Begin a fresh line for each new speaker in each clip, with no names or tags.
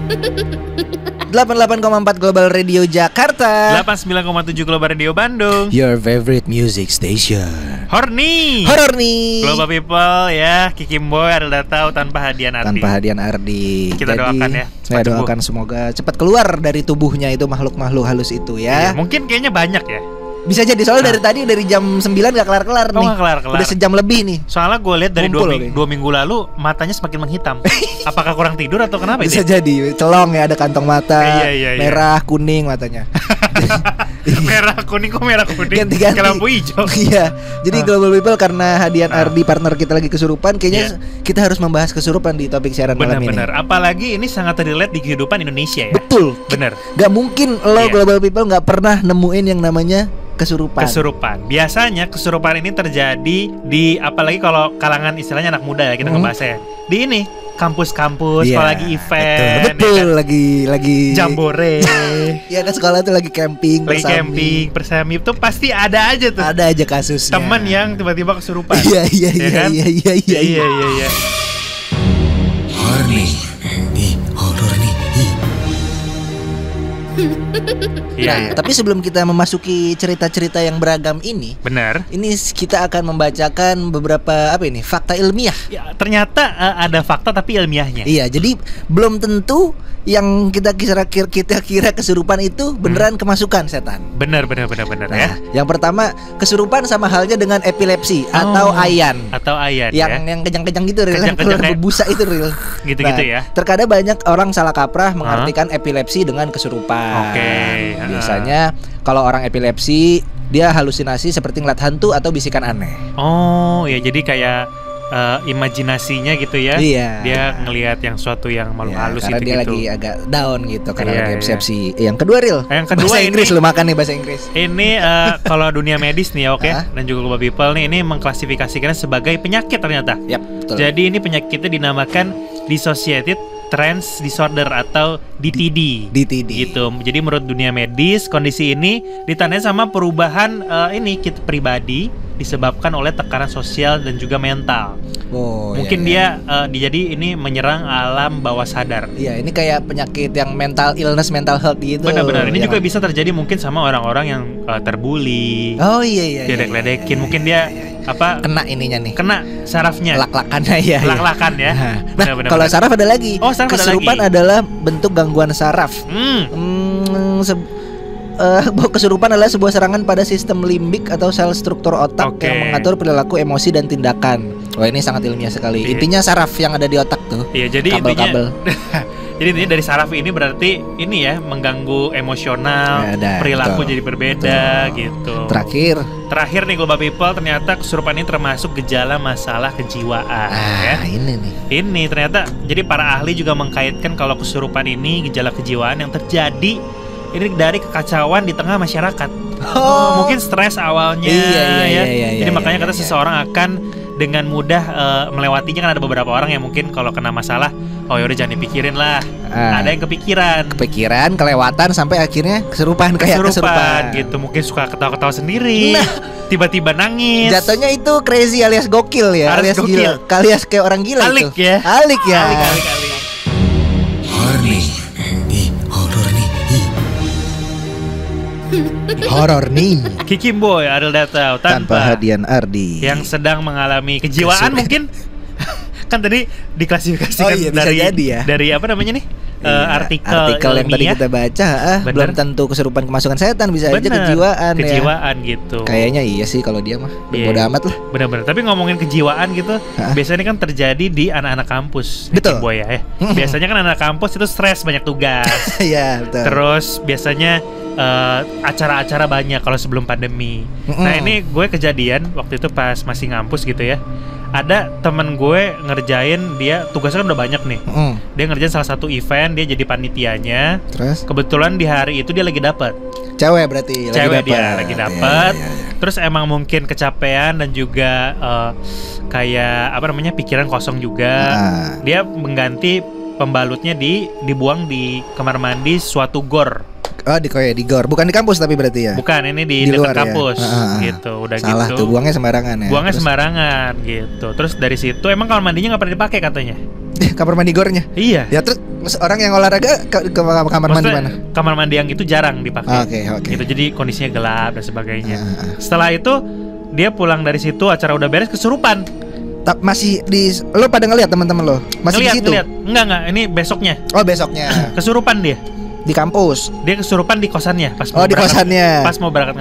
88,4 Global Radio Jakarta,
89,7 Global Radio Bandung.
your favorite music station.
Horny Global People ya, Kikimboy adalah tahu tanpa hadiah Ardi.
Tanpa hadiah Ardi.
Kita doakan ya,
Saya
cepat
doakan semoga cepat keluar dari tubuhnya itu makhluk-makhluk halus itu ya.
Iya, mungkin kayaknya banyak ya.
Bisa jadi soalnya dari tadi dari jam 9 gak kelar-kelar nih.
Gak kelar-kelar.
Udah sejam lebih nih.
Soalnya gue lihat dari
Kumpul,
2 minggu lalu matanya semakin menghitam. Apakah kurang tidur atau kenapa
Bisa
itu?
jadi celong ya, ada kantong mata.
Iya.
Merah, kuning matanya.
Merah kuning kok merah kuning.
Ganti-ganti.
Kayak lampu hijau.
Iya. Jadi Global People karena hadiah Ardi partner kita lagi kesurupan, kayaknya kita harus membahas kesurupan di topik siaran malam ini.
Benar-benar. Apalagi ini sangat relate di kehidupan Indonesia ya.
Betul.
Bener.
Gak mungkin lo Global People gak pernah nemuin yang namanya kesurupan. Biasanya kesurupan ini terjadi di, apalagi kalau kalangan istilahnya anak muda ya, kita ngebahasnya. Di ini kampus-kampus, kalau lagi event, betul,
ya kan?
lagi
jambore.
Ya kan sekolah tuh lagi camping,
bersami itu pasti ada aja tuh.
Ada aja kasusnya.
Temen yang tiba-tiba kesurupan.
Iya.
Horny. Horor nih.
Nah, tapi sebelum kita memasuki cerita-cerita yang beragam ini,
benar.
Ini kita akan membacakan beberapa fakta ilmiah.
Ya, ternyata ada fakta tapi ilmiahnya.
Iya, jadi belum tentu yang kita kira kesurupan itu beneran kemasukan setan.
Benar ya.
Yang pertama, kesurupan sama halnya dengan epilepsi atau ayan. Yang kejang-kejang gitu, yang keluar berbusa itu, Ril.
Gitu-gitu ya.
Terkadang banyak orang salah kaprah mengartikan epilepsi dengan kesurupan.
Oke.
Biasanya kalau orang epilepsi dia halusinasi seperti ngeliat hantu atau bisikan aneh.
Oh ya, jadi kayak imajinasinya gitu ya.
Iya.
Dia ngelihat yang suatu yang malu halus
karena
gitu.
dia lagi agak down gitu karena lagi epilepsi. Yang kedua, Ril.
Yang kedua
bahasa Inggris, lu makan nih bahasa Inggris.
Ini kalau dunia medis nih, oke. Dan juga Global People nih, ini mengklasifikasikannya sebagai penyakit ternyata.
Yap, betul.
Jadi ini penyakitnya dinamakan dissociated trance disorder atau DTD. Gitu. Jadi menurut dunia medis, kondisi ini ditandai sama perubahan kita pribadi disebabkan oleh tekanan sosial dan juga mental. Mungkin dia jadi ini menyerang alam bawah sadar.
Iya, ini kayak penyakit yang mental illness, mental health gitu.
Benar-benar. Ini juga bisa terjadi mungkin sama orang-orang yang terbuli.
Oh iya.
Diledek-ledekin. Mungkin dia kena ininya nih. Kena sarafnya.
Lak-lakannya ya.
Lak-lakan ya.
Nah, kalau saraf ada lagi.
Kesurupan
adalah bentuk gangguan saraf. Kesurupan adalah sebuah serangan pada sistem limbik atau sel struktur otak yang mengatur perilaku, emosi, dan tindakan. Wah, ini sangat ilmiah sekali. Intinya saraf yang ada di otak tuh.
Iya, jadi
kabel-kabel.
Jadi intinya dari saraf ini berarti ini ya, mengganggu emosional, perilaku jadi berbeda gitu. Terakhir nih Global People, ternyata kesurupan ini termasuk gejala masalah kejiwaan. Ini ternyata, jadi para ahli juga mengkaitkan kalau kesurupan ini gejala kejiwaan yang terjadi ini dari kekacauan di tengah masyarakat. Mungkin stres awalnya. Jadi makanya seseorang akan dengan mudah melewatinya. Kan ada beberapa orang yang mungkin kalau kena masalah, yaudah jangan dipikirin lah. Ada yang kepikiran, kelewatan sampai akhirnya kesurupan gitu. Mungkin suka ketawa-ketawa sendiri. Tiba-tiba nangis.
Jatuhnya itu crazy alias gokil ya. Alias gila. Alias kayak orang gila.
Alik
itu.
ya.
Alik. Horor nih.
Kikimboy adalah tahu
tanpa hadiah Ardi
yang sedang mengalami kejiwaan mungkin. Kan tadi diklasifikasikan dari apa namanya nih? Artikel
yang tadi kita baca. Belum tentu kesurupan kemasukan setan, bisa aja kejiwaan
gitu.
Kayaknya iya sih kalau dia mah. Bodo amat lah.
Benar-benar. Tapi ngomongin kejiwaan gitu, biasanya kan terjadi di anak-anak kampus.
Betul.
Boy ya. Biasanya kan anak kampus itu stres, banyak tugas.
Iya, betul.
Terus biasanya acara-acara banyak kalau sebelum pandemi. Nah, ini gue kejadian waktu itu pas masih ngampus gitu ya. Ada temen gue ngerjain, dia tugasnya kan udah banyak nih. Dia ngerjain salah satu event, dia jadi panitianya.
Terus
kebetulan di hari itu dia lagi dapet
cewek, berarti
dia lagi dapet. Terus emang mungkin kecapean dan juga kayak pikiran kosong juga. Dia mengganti pembalutnya dibuang di kamar mandi suatu gor.
Di gor, bukan di kampus tapi berarti ya?
Bukan, ini di dekat kampus gitu. Udah
salah
gitu.
Tuh, buangnya sembarangan ya?
Buangnya sembarangan gitu. Terus dari situ emang kamar mandinya nggak pernah dipakai katanya. Kamar mandi gornya.
Iya.
Ya terus orang yang olahraga ke kamar mandi mana?
Kamar mandi yang itu jarang dipakai.
Oke.
Gitu, jadi kondisinya gelap dan sebagainya. Setelah itu dia pulang dari situ, acara udah beres, kesurupan.
Masih di lo pada ngeliat teman-teman lo? Masih di situ?
Enggak, ini besoknya.
Oh, besoknya.
Kesurupan dia.
Di kampus.
Dia kesurupan di kosannya pas
di kosannya.
Pas mau berangkat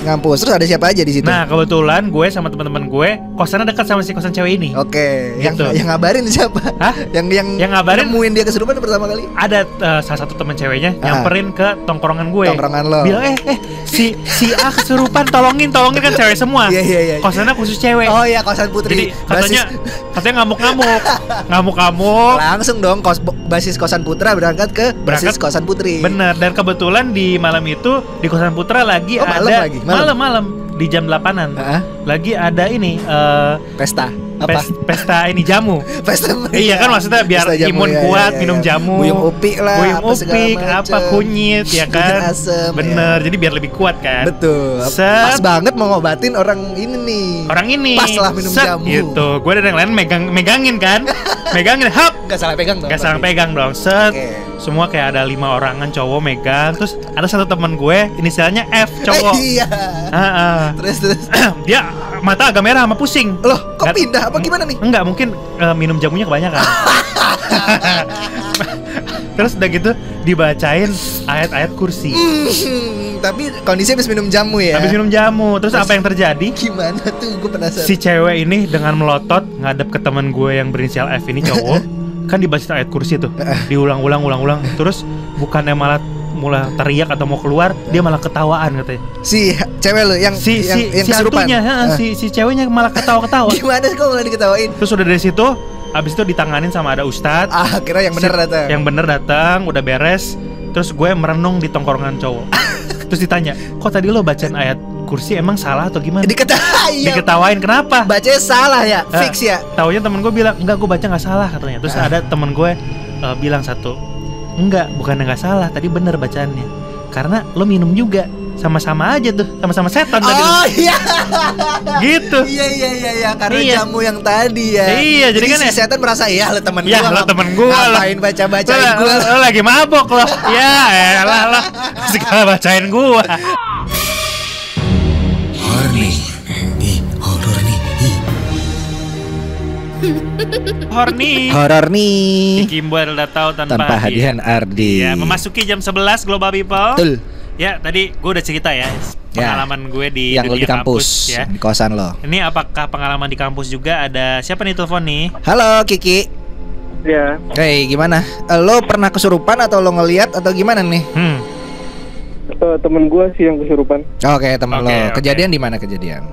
ngampus.
Terus ada siapa aja di situ?
Nah, kebetulan gue sama teman-teman gue kosannya dekat sama si kosan cewek ini.
Oke.
Gitu.
Yang ngabarin siapa?
Hah?
Yang
ngabarin
nemuin dia kesurupan pertama kali?
Ada salah satu teman ceweknya nyamperin ke tongkrongan gue.
Tongkrongan lo.
Bilang si A kesurupan, tolongin kan cewek semua.
Iya.
Kosannya khusus cewek.
Oh iya, kosan putri.
Jadi katanya ngamuk-ngamuk.
Langsung dong basis kosan putra berangkat ke basis kosan putri.
Bener, dan kebetulan di malam itu di kosan putra lagi ada malam di jam 8-an. Lagi ada ini
pesta.
Pesta ini jamu.
Pesta.
Iya kan, maksudnya biar imun kuat, minum jamu.
Buyung upik lah.
Kunyit ya kan.
Asem,
bener, jadi biar lebih kuat kan.
Betul. Pas banget mau ngobatin orang ini nih. Pas lah minum jamu.
Gitu. Gue dan yang lain megangin kan. Megangin, hap.
Gak salah
pegang dong. Semua kayak ada 5 orangan cowok megang. Terus ada satu teman gue inisialnya F, cowok.
Iya. Terus
dia mata agak merah sama pusing.
Loh, kok pindah? Apa gimana nih?
Enggak, mungkin minum jamunya kebanyakan. Terus udah gitu dibacain ayat-ayat kursi.
Tapi kondisinya habis minum jamu ya.
Terus apa yang terjadi?
Gimana tuh? Gue penasaran.
Si cewek ini dengan melotot ngadep ke teman gue yang berinisial F ini, cowok. Kan dibaca ayat kursi tuh. Diulang-ulang. Terus bukannya malah mulai teriak atau mau keluar, dia malah ketawaan katanya. Si
cewek lo yang kesurupan.
Si ceweknya malah ketawa-ketawa.
Gimana sih kok malah diketawain?
Terus udah dari situ, habis itu ditanganin sama ada ustadz.
Kira yang bener datang.
Yang bener datang, udah beres. Terus gue merenung di tongkrongan cowok. Terus ditanya, kok tadi lo bacain ayat kursi emang salah atau gimana? Diketawain kenapa?
Bacanya salah ya, fix ya.
Taunya temen gue bilang, enggak, gue baca nggak salah katanya. Terus ada temen gue bilang satu, enggak, bukannya nggak salah, tadi bener bacaannya. Karena lo minum juga, sama-sama aja tuh, sama-sama setan tadi.
Oh iya.
Gitu.
Iya, karena jamu yang tadi ya.
Iya, jadi kan
si setan merasa lo temen gue.
Ya, lo temen gue.
Ngapain baca-bacain gue?
Lo lagi mabok lo. Ya, elah segala bacain gue.
Horor nih.
Kimbo udah tahu tanpa
hadiah Ardi.
Ya, memasuki jam 11 Global People.
Betul.
Ya, tadi gue udah cerita ya pengalaman gue di
yang
dunia
di kampus
ya.
Di kosan lo.
Ini apakah pengalaman di kampus juga? Ada siapa nih telepon nih?
Halo Kiki.
Ya.
Hey, gimana? Lo pernah kesurupan atau lo ngelihat atau gimana nih?
Temen gue sih yang kesurupan.
Oke, temen lo. Kejadian di mana kejadian?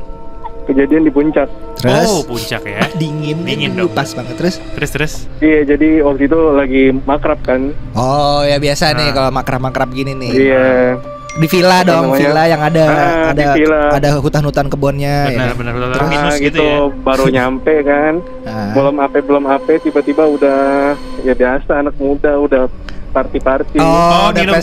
Kejadian di puncak.
Terus?
Oh, puncak ya.
Dingin dong. Pas banget. Terus.
Iya, jadi waktu itu lagi makrab kan.
Oh, ya biasa nih kalau makrab gini nih.
Iya.
Di villa dong, villa yang ada hutan-hutan kebunnya.
Benar.
Terus minus gitu ya. Baru nyampe kan. Belum ape tiba-tiba udah ya biasa anak muda udah party.
Oh, udah minum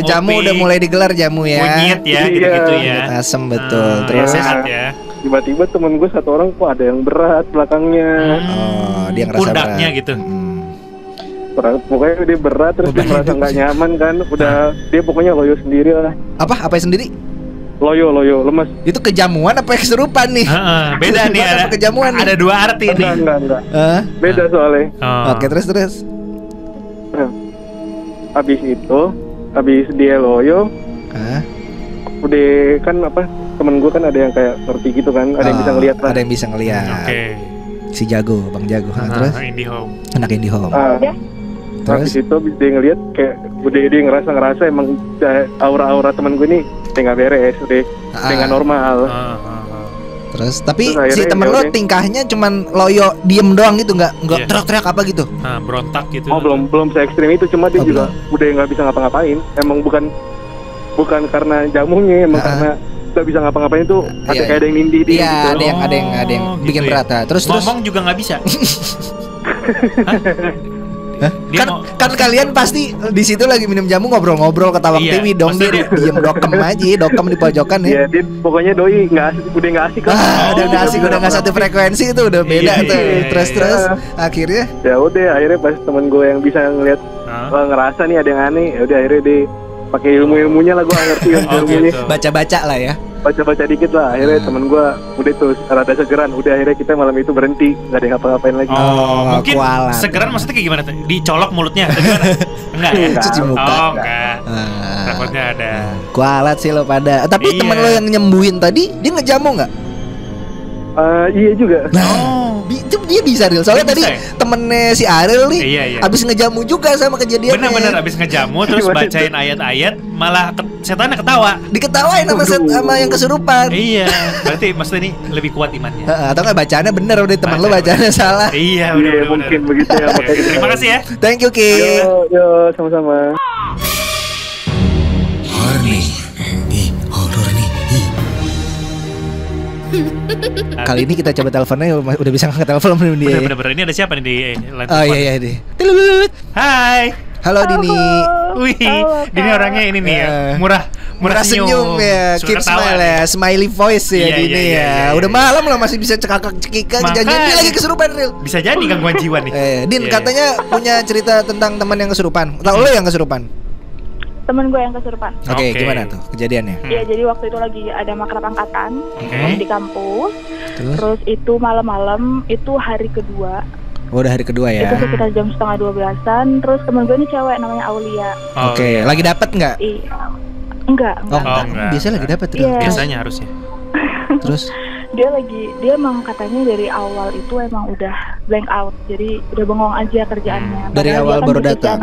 jamu udah mulai digelar jamu ya.
Kunyit ya, gitu-gitu ya.
Asem betul. Terus
sehat ya.
Tiba-tiba temen gue satu orang kok ada yang berat belakangnya.
Oh, dia ngerasa
pundaknya berat gitu.
Pokoknya dia berat terus dia merasa nggak nyaman kan. Udah dia pokoknya loyo sendiri lah.
Apa sendiri?
Loyo lemes.
Itu kejamuan apa kesurupan nih?
Beda nih, ada
kejamuan nih.
Ada 2 arti nih.
Enggak. Beda soalnya.
Oke, terus.
Habis dia loyo. Udah kan temen gue kan ada yang kayak ngerti gitu kan, ada yang bisa ngeliat lah.
Ada yang bisa ngeliat.
Oke.
Si Bang Jago. Terus? Anak IndiHome. Terus?
Habis itu dia ngeliat kayak udah dia ngerasa emang aura temen gue nih udah nggak beres, udah nggak normal.
Terus tapi si temen lo tingkahnya cuman loyo diem doang gitu, nggak teriak-teriak apa gitu?
Berontak gitu.
Oh belum se ekstrim itu, cuma dia juga udah nggak bisa ngapa-ngapain. Emang bukan karena jamunya, emang karena nggak bisa ngapa-ngapain tuh kayak ada yang nindih dia.
Iya, gitu. ada yang bikin berat. Terus
ngomong juga nggak bisa.
Kan kalian pasti di situ lagi minum jamu ngobrol-ngobrol ketawa TV dong, dia diem dokem di pojokan ya.
Iya, pokoknya doi udah nggak asik kan.
Udah nggak asik, udah nggak satu frekuensi itu udah beda tuh. Terus akhirnya
ya udah, akhirnya pas temen gue yang bisa ngeliat ngerasa nih ada yang aneh, ya udah akhirnya dia pakai ilmunya lah, gue ngerti ilmunya.
Baca-baca lah ya.
Baca-baca dikit lah, akhirnya temen gue udah tuh rada segeran. Udah akhirnya kita malam itu berhenti, nggak ada ngapa-ngapain lagi.
Mungkin kualat. Segeran maksudnya kayak gimana tuh? Dicolok mulutnya atau gimana? Enggak ya?
Cuci muka.
Enggak. Takutnya ada.
Kualat sih lo pada. Tapi temen lo yang nyembuhin tadi, dia ngejamu nggak?
Iya juga.
Dia bisa Ril. Soalnya tadi temennya si Ariel nih abis ngejamu juga sama kejadiannya.
Bener-bener abis ngejamu terus bacain ayat-ayat, malah setannya ketawa.
Diketawain sama yang kesurupan.
Iya, berarti maksudnya ini lebih kuat imannya.
Atau nggak bacaannya bener, udah temen lo bacaannya salah.
Iya, udah
mungkin begitu ya.
Terima kasih ya.
Thank you Ki.
Yo, sama-sama.
Horor nih. Horor nih.
Kali ini kita coba teleponnya, udah bisa ngangkat telepon belum dia?
Bener-bener, ini ada siapa nih di line
telepon? Oh iya deh.
Hai.
Halo Dini.
Wih, Dini orangnya ini nih ya, murah
senyum ya, keep smile ya, smiley voice ya Dini ya. Udah malam loh masih bisa cekakak-cekikak, jangan dia lagi kesurupan Ril.
Bisa jadi gangguan jiwa nih.
Din katanya punya cerita tentang teman yang kesurupan. Tahu lo yang kesurupan?
Temen gue yang kesurupan.
Oke, gimana tuh kejadiannya?
Iya, jadi waktu itu lagi ada makrab angkatan di kampus. Terus itu malam-malam, itu hari kedua.
Oh, udah hari kedua ya?
Itu sekitar jam 11:30-an. Terus temen gue ini cewek namanya Aulia.
Oke, lagi dapet nggak?
Iya. Enggak.
Biasanya lagi dapet
Iya.
Biasanya harusnya.
Terus?
Dia emang katanya dari awal itu emang udah blank out. Jadi udah bengong aja kerjaannya.
Dari awal kan baru datang?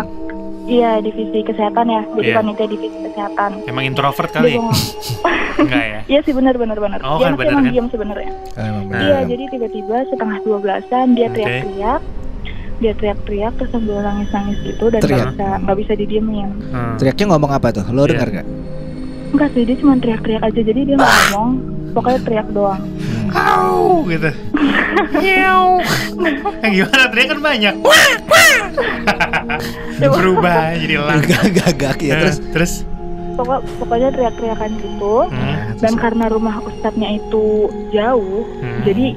Iya, divisi kesehatan ya. Jadi panitia divisi kesehatan.
Emang introvert kali? Enggak ya?
Iya sih, benar.
Oh,
dia
kan
emang
kan?
diam sebenarnya. Iya, jadi tiba-tiba 11:30-an dia teriak-teriak. Dia teriak-teriak terus sambil nangis-nangis gitu dan nggak bisa didiemin.
Teriaknya ngomong apa tuh? Lo dengar gak?
Enggak sih, dia cuma teriak-teriak aja. Jadi dia nggak ngomong, pokoknya teriak doang.
Au gitu. Gimana teriak kan banyak. Berubah jadi elang.
Gagak ya.
Terus
pokoknya teriak-teriakan gitu. Dan karena rumah ustadznya itu jauh, jadi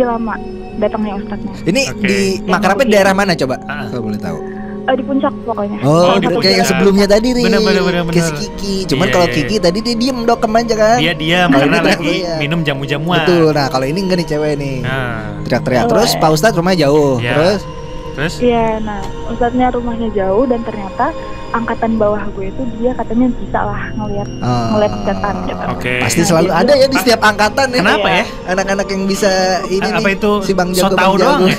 lama datangnya ustadznya.
Ini di makrabnya daerah mana coba? Kalau boleh tahu.
Di puncak pokoknya.
Oh, kayak yang sebelumnya tadi Ri.
Bener.
Kayak si Kiki. Cuman kalau Kiki tadi dia diem dokem aja kan.
Dia diam karena lagi minum jamu-jamuan.
Betul. Nah, kalau ini enggak nih cewek nih. Teriak-teriak. Terus Pak Ustadz rumahnya jauh. Terus?
Iya, nah ustadznya rumahnya jauh dan ternyata angkatan bawah gue itu dia katanya bisa lah ngeliat setan gitu.
Pasti selalu ada ya di setiap angkatan ya.
Kenapa ya?
Anak-anak yang bisa ini
apa
nih,
itu
si Bang Jago.
So tahu doang ya?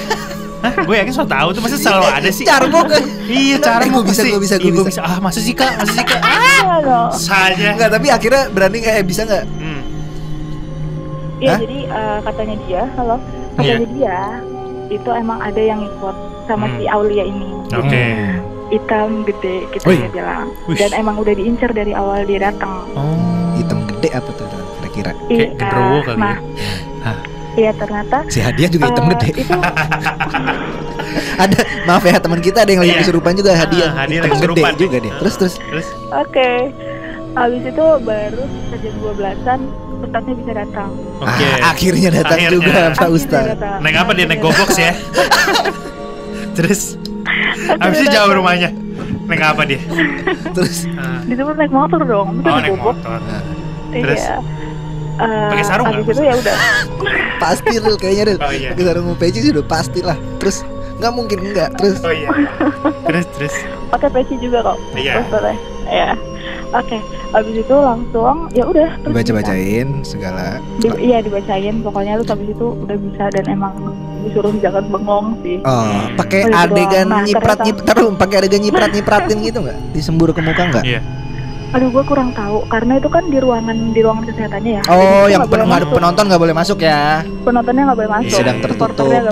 Gue yakin so tahu tuh pasti selalu ada sih.
Carmuk kan?
Iya, carmuk
gue bisa.
Ah, masa sih kak? Saja.
Enggak, tapi akhirnya berani nggak? Bisa nggak?
Iya, jadi katanya dia itu emang ada yang ikut sama si Aulia ini. Hitam gede gitu dia bilang. Dan emang udah diincar dari awal dia datang.
Hitam gede apa tuh kira-kira?
Kayak gendrowo kali ya.
Iya, ternyata
si Hadiah juga hitam gede.
Itu
ada, maaf ya teman kita ada yang lagi kesurupan juga. Hadiah
hitam gede
juga dia. Terus.
Oke. Habis itu baru jam 12-an ustadznya bisa datang.
Akhirnya datang juga Pak Ustadz.
Naik apa dia? Naik gobox ya? Terus habis itu jauh rumahnya. Naik apa dia?
Terus
disebut naik motor dong.
Naik motor. Terus pakai sarung nggak?
Habis itu ya udah.
Pasti Ril kayaknya Ril. Pakai sarung peci sih udah pasti lah. Terus nggak mungkin enggak. Terus.
Terus.
Pakai peci juga kok.
Iya.
Ya. Oke, habis itu langsung ya udah
baca-bacain segala.
Iya, dibacain. Pokoknya lu habis itu udah bisa dan emang disuruh jangan bengong sih.
Pakai adegan pakai adegan nyiprat-nyipratin gitu nggak? Disembur ke muka nggak?
Iya.
Aduh, gue kurang tahu karena itu kan di ruangan kesehatannya ya.
Oh, yang penonton nggak boleh masuk ya?
Penontonnya nggak boleh masuk.
Sedang tertutup ya.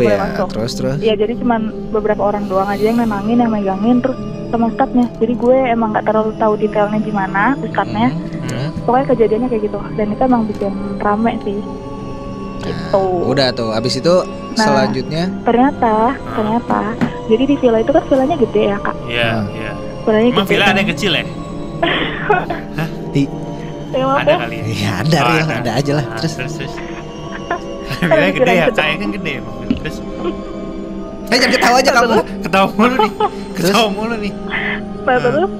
Terus.
Iya, jadi cuman beberapa orang doang aja yang nenangin, yang megangin, terus sama ustadznya. Jadi gue emang nggak terlalu tahu detailnya gimana ustadznya. Pokoknya kejadiannya kayak gitu. Dan itu emang bikin rame sih. Gitu.
Udah tuh, abis itu selanjutnya
ternyata Jadi di villa itu kan villanya gede ya kak.
Iya.
Villanya
emang
gede.
Villa ada yang kecil ya?
Hah?
Ada kali ya?
Iya ada, ada aja lah.
Terus. Villa gede ya, kayaknya kan gede emang. Terus
jangan ketawa aja kamu.
Ketawa mulu nih.
Nah terus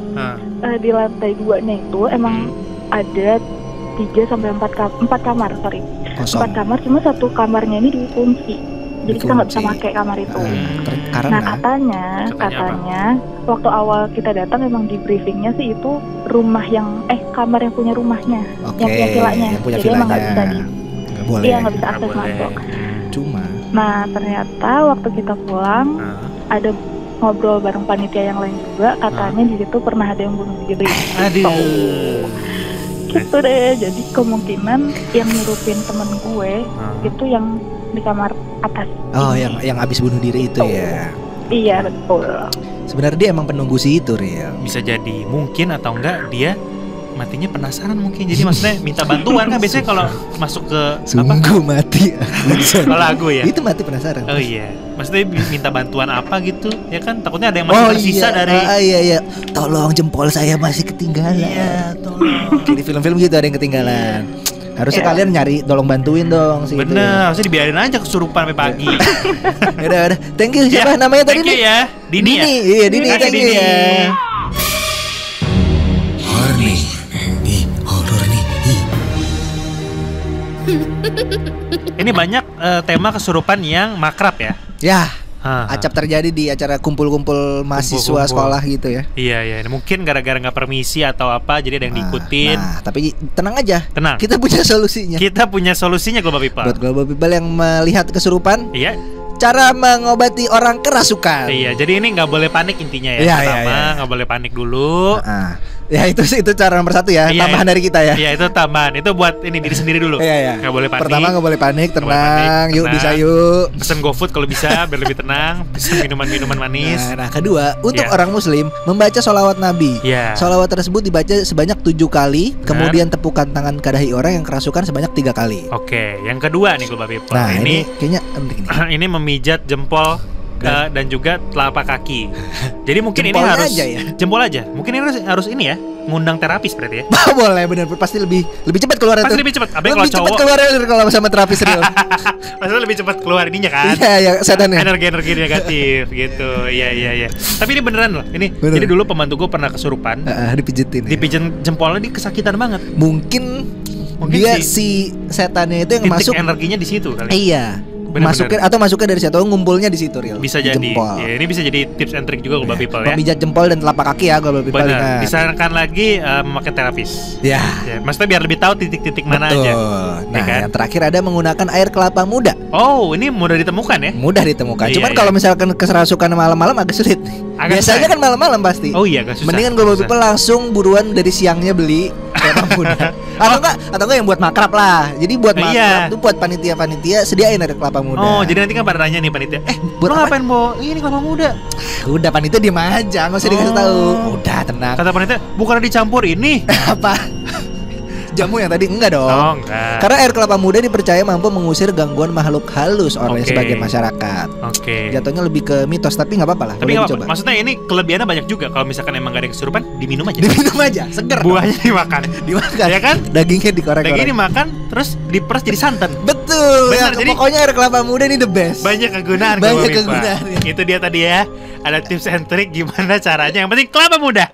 di lantai 2-nya itu emang ada 4 kamar, sorry. 4 kamar, cuma satu kamarnya ini dikunci. Jadi kita nggak bisa pakai kamar itu.
Karena
katanya waktu awal kita datang memang di briefingnya sih itu kamar yang punya rumahnya, yang punya villanya. Jadi emang nggak bisa nggak bisa akses masuk.
Cuma.
Nah ternyata waktu kita pulang ada ngobrol bareng panitia yang lain juga, katanya di situ pernah ada yang bunuh diri.
Aduh.
Gitu deh. Jadi kemungkinan yang nyurupin temen gue itu yang di kamar atas.
Oh, yang abis bunuh diri itu ya.
Iya betul.
Sebenarnya dia emang penunggu si itu, Riel.
Bisa jadi, mungkin atau enggak dia matinya penasaran mungkin. Jadi maksudnya minta bantuan kan biasanya kalau masuk ke
sungguh mati.
Kalau aku ya.
Itu mati penasaran.
Oh iya. Maksudnya minta bantuan apa gitu. Ya kan takutnya ada yang masih tersisa dari
iya. Tolong jempol saya masih ketinggalan. Iya, tolong. Di film-film gitu ada yang ketinggalan. Harusnya kalian nyari, tolong bantuin dong sih.
Bener, harusnya dibiarin aja kesurupan sampai pagi.
Udah. Thank you. Siapa namanya tadi nih?
Ya. Dini ya.
Iya, Dini. Thank you ya.
Horor nih.
Ini banyak tema kesurupan yang makrab ya.
Ya. Acap terjadi di acara kumpul-kumpul mahasiswa sekolah gitu ya.
Iya. Mungkin gara-gara nggak permisi atau apa, jadi ada yang diikutin.
Tapi tenang aja.
Tenang.
Kita punya solusinya.
Global People.
Buat Global People yang melihat kesurupan.
Iya.
Cara mengobati orang kerasukan.
Iya, jadi ini nggak boleh panik intinya ya. Pertama, nggak boleh panik dulu.
Ya itu cara nomor 1 ya. Tambahan dari kita ya.
Iya, itu tambahan. Itu buat ini diri sendiri dulu.
Iya.
Nggak boleh panik.
Pertama nggak boleh panik, tenang. Yuk bisa yuk.
Pesen GoFood kalau bisa biar lebih tenang. Pesen minuman manis.
Nah, kedua, untuk orang Muslim membaca sholawat Nabi. Sholawat tersebut dibaca sebanyak 7 kali. Kemudian tepukan tangan ke dahi orang yang kerasukan sebanyak 3 kali.
Oke, yang kedua nih Global People.
Nah, ini kayaknya penting nih.
Ini memijat jempol dan juga telapak kaki. Jadi mungkin ini harus
aja ya?
Jempol aja. Mungkin ini harus ini ya, ngundang terapis berarti ya.
Boleh, bener. Pasti lebih cepat keluar itu.
Pasti lebih cepat.
Lebih cepat keluar kalau sama terapis real.
Pasti lebih cepat keluar ininya kan.
Iya, setannya.
Energi negatif gitu. Iya. Tapi ini beneran loh. Ini jadi dulu pembantu gue pernah kesurupan.
Dipijitin.
Dipijet jempolnya, dia kesakitan banget.
Mungkin dia si setannya itu yang masuk
energinya di situ kali.
Iya. Masuknya dari situ, ngumpulnya di situ real.
Bisa jadi. Ya, ini bisa jadi tips and trick juga Global People ya.
Pemijat jempol dan telapak kaki ya Global People.
Benar. Disarankan lagi memakai terapis.
Ya.
Maksudnya biar lebih tahu titik-titik mana aja.
Nah, yang terakhir ada menggunakan air kelapa muda.
Oh, ini mudah ditemukan ya?
Mudah ditemukan. Cuman kalau misalkan kerasukan malam-malam agak sulit. Biasanya kan malam-malam pasti.
Oh iya, agak susah.
Mendingan Global People langsung buruan dari siangnya beli kelapa muda. Atau enggak yang buat makrab lah. Jadi buat makrab tuh buat panitia sediain ada kelapa muda.
Oh, jadi nanti kan pada nanya nih panitia,
buat
lo ngapain ini kelapa muda?
Udah panitia diem aja, nggak usah dikasih tahu. Udah tenang.
Kata panitia, bukan dicampur ini.
Apa? Jamu yang tadi enggak dong.
Oh, enggak.
Karena air kelapa muda dipercaya mampu mengusir gangguan makhluk halus oleh sebagian masyarakat. Jatuhnya lebih ke mitos, tapi nggak apa-apa lah.
Tapi nggak apa-apa. Maksudnya ini kelebihannya banyak juga. Kalau misalkan emang gak ada yang kesurupan, diminum aja.
Seger.
Buahnya dimakan.
Ya kan? Dagingnya dikorek-korek.
Dagingnya dimakan, terus diperes jadi santan.
Betul. Benar. Jadi pokoknya air kelapa muda ini the best.
Banyak kegunaan.
Banyak kegunaan.
Itu dia tadi ya. Ada tips and trick gimana caranya. Yang penting kelapa muda.